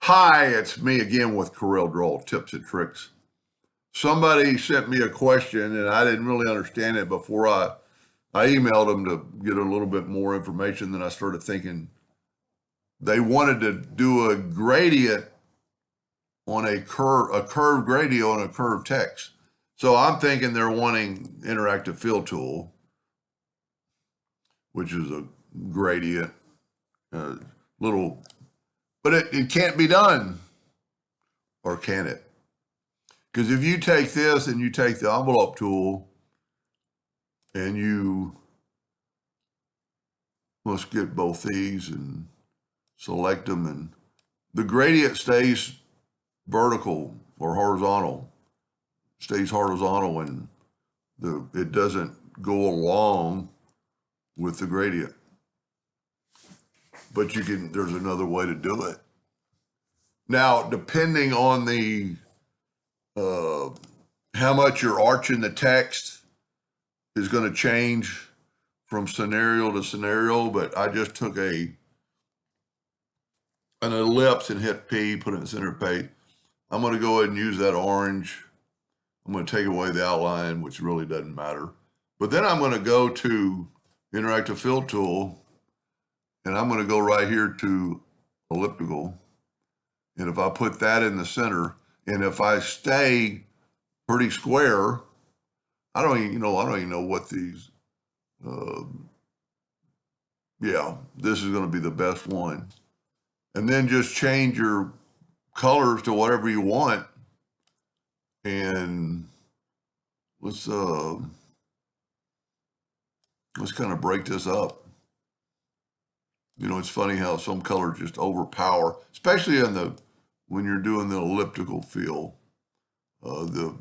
Hi, it's me again with Corel Draw Tips and Tricks. Somebody sent me a question and I didn't really understand it before I emailed them to get a little bit more information. Then I started thinking they wanted to do a gradient on a curved gradient on a curved text. So I'm thinking they're wanting interactive fill tool, which is a gradient, little, but it can't be done, or can it? Because if you take this and you take the envelope tool and let's get both these and select them, and the gradient stays vertical or horizontal, stays horizontal, and it doesn't go along with the gradient. But there's another way to do it. Now, depending on how much you're arching the text is going to change from scenario to scenario, but I just took an ellipse and hit P, put it in the center page. I'm going to go ahead and use that orange. I'm going to take away the outline, which really doesn't matter. But then I'm going to go to Interactive Fill Tool, and I'm going to go right here to elliptical. And if I put that in the center, and if I stay pretty square, I don't even know what these, yeah, this is going to be the best one. And then just change your colors to whatever you want. And let's kind of break this up. It's funny how some colors just overpower, especially when you're doing the elliptical fill. If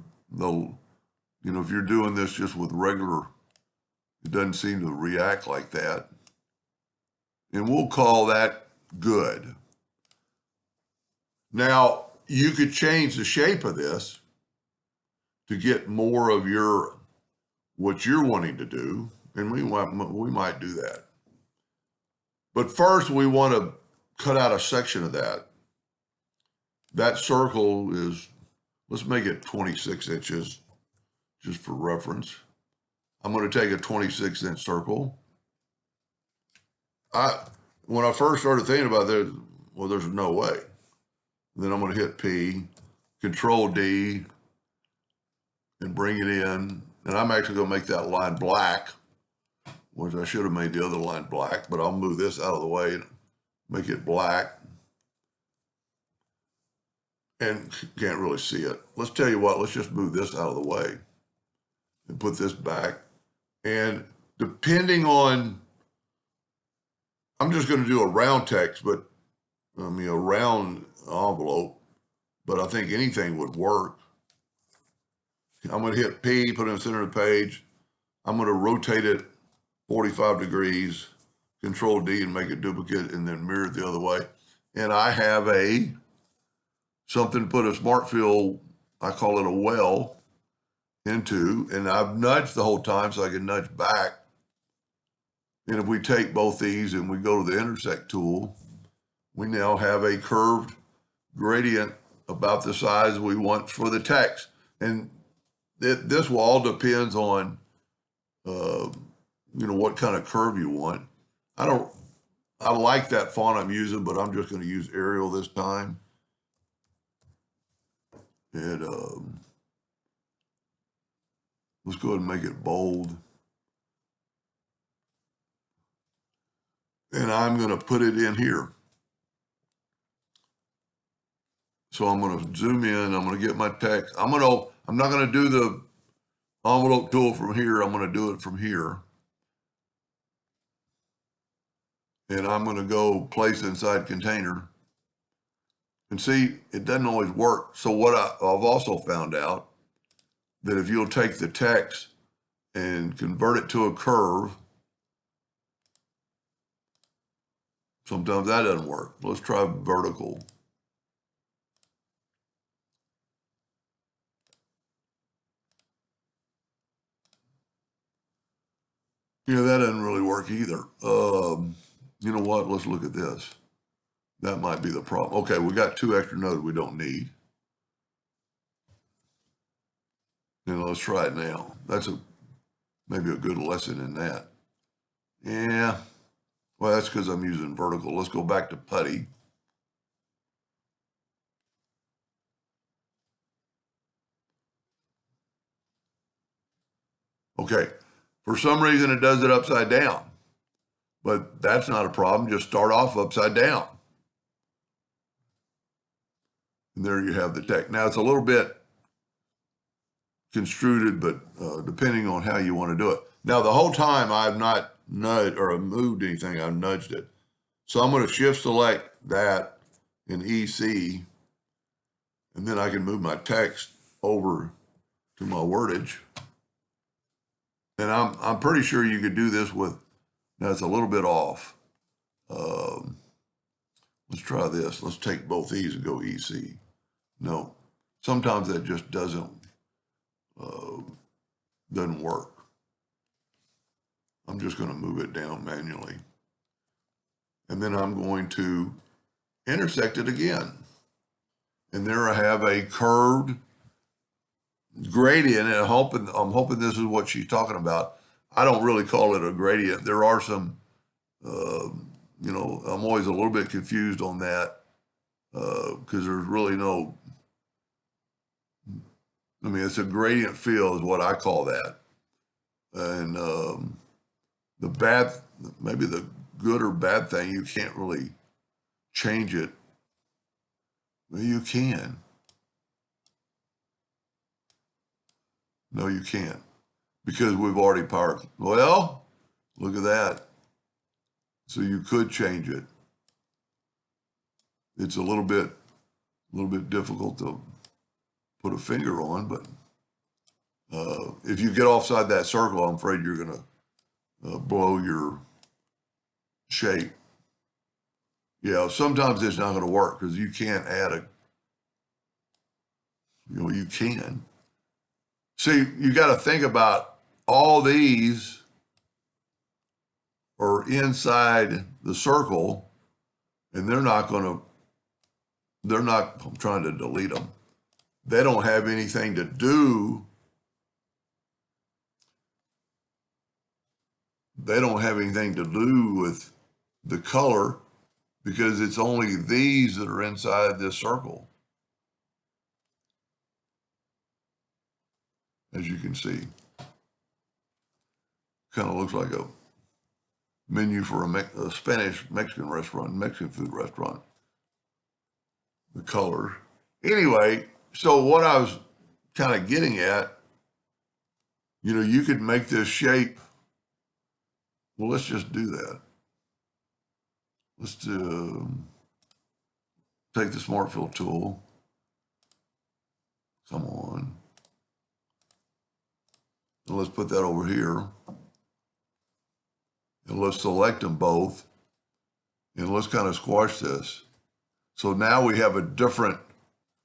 you're doing this just with regular, it doesn't seem to react like that. And we'll call that good. Now, you could change the shape of this to get more of what you're wanting to do, and we might do that. But first, we want to cut out a section of that. That circle let's make it 26 inches, just for reference. I'm going to take a 26-inch circle. When I first started thinking about that, well, there's no way. Then I'm going to hit P, Control D, and bring it in. And I'm actually going to make that line black, which I should have made the other line black, but I'll move this out of the way and make it black. And can't really see it. Let's tell you what, let's just move this out of the way and put this back. And depending on, I'm just going to do a round text, but a round envelope, but I think anything would work. I'm going to hit P, put it in the center of the page. I'm going to rotate it 45 degrees, Control D, and make it duplicate, and then mirror it the other way. And I have something to put a smart fill, I call it a well, into, and I've nudged the whole time so I can nudge back. And if we take both these and we go to the intersect tool, we now have a curved gradient about the size we want for the text. And this wall depends on, what kind of curve you want. I like that font I'm using, but I'm just going to use Arial this time. And let's go ahead and make it bold. And I'm going to put it in here. So I'm going to zoom in. I'm going to get my text. I'm not going to do the envelope tool from here. I'm going to do it from here. And I'm going to go place inside container. And see, it doesn't always work. So what I've also found out that if you'll take the text and convert it to a curve, sometimes that doesn't work. Let's try vertical. That doesn't really work either. You know what? Let's look at this. That might be the problem. Okay, we got 2 extra nodes we don't need. And let's try it now. That's maybe a good lesson in that. Yeah, well, that's because I'm using vertical. Let's go back to putty. Okay, for some reason it does it upside down, but that's not a problem. Just start off upside down. And there you have the text. Now it's a little bit construed, but depending on how you want to do it. Now the whole time I've not nudged or moved anything, I've nudged it. So I'm going to shift select that in EC, and then I can move my text over to my wordage. And I'm pretty sure you could do this with, now it's a little bit off. Let's try this. Let's take both these and go EC. No, sometimes that just doesn't work. I'm just going to move it down manually. And then I'm going to intersect it again. And there I have a curved gradient, and I'm hoping this is what she's talking about. I don't really call it a gradient. There are some, I'm always a little bit confused on that because there's really no, it's a gradient fill is what I call that. And maybe the good or bad thing, you can't really change it. Well, you can. No, you can't, because we've already parked. Well, look at that. So you could change it. It's a little bit difficult to put a finger on, but if you get offside that circle, I'm afraid you're going to blow your shape. Yeah, sometimes it's not going to work because you can't add you can. See, you got to think about all these are inside the circle, and I'm trying to delete them. They don't have anything to do. They don't have anything to do with the color because it's only these that are inside this circle. As you can see, kind of looks like a menu for a Spanish Mexican restaurant, Mexican food restaurant. The color. Anyway, so what I was kind of getting at, you could make this shape. Well, let's just do that. Let's take the Smart Fill tool. Come on. And let's put that over here. And let's select them both. And let's kind of squash this. So now we have a different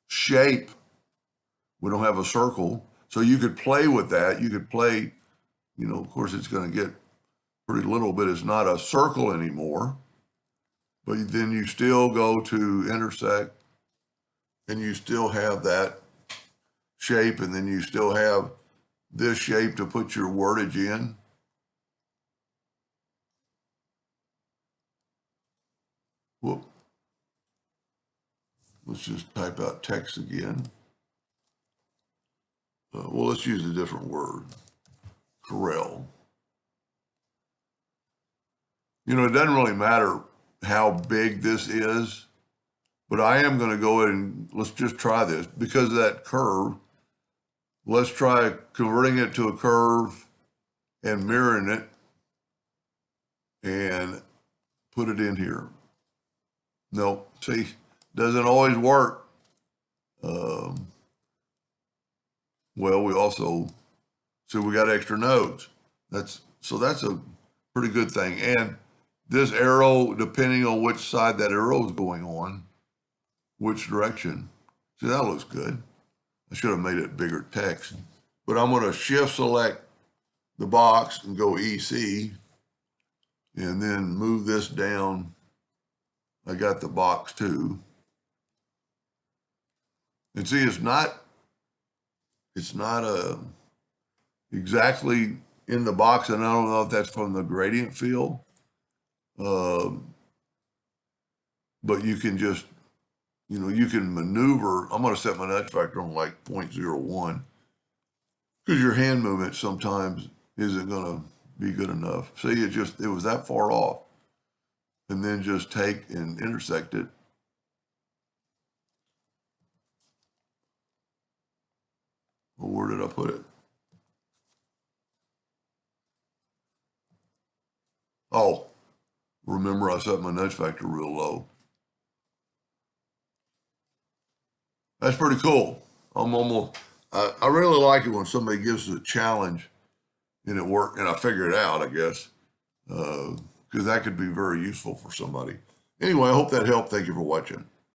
shape. We don't have a circle. So you could play with that. You could play, of course it's going to get pretty little, but it's not a circle anymore. But then you still go to intersect and you still have that shape, and then you still have this shape to put your wordage in. Whoop. Let's just type out text again. Well, let's use a different word. Corel. It doesn't really matter how big this is, but I am going to go ahead and let's just try this because of that curve. Let's try converting it to a curve and mirroring it and put it in here. Nope, see, doesn't always work. Well, we also, so we got extra nodes. That's a pretty good thing. And this arrow, depending on which side that arrow is going on, which direction, see, that looks good. I should have made it bigger text, but I'm going to shift select the box and go EC and then move this down I got the box too. And see, it's not exactly in the box, and I don't know if that's from the gradient field. But you can just, you can maneuver. I'm going to set my nudge factor on like 0.01 because your hand movement sometimes isn't going to be good enough. See, it was that far off. And then just take and intersect it. Well, where did I put it? Oh, remember I set my nudge factor real low. That's pretty cool. I really like it when somebody gives us a challenge and it worked, and I figure it out, I guess, because that could be very useful for somebody. Anyway, I hope that helped. Thank you for watching.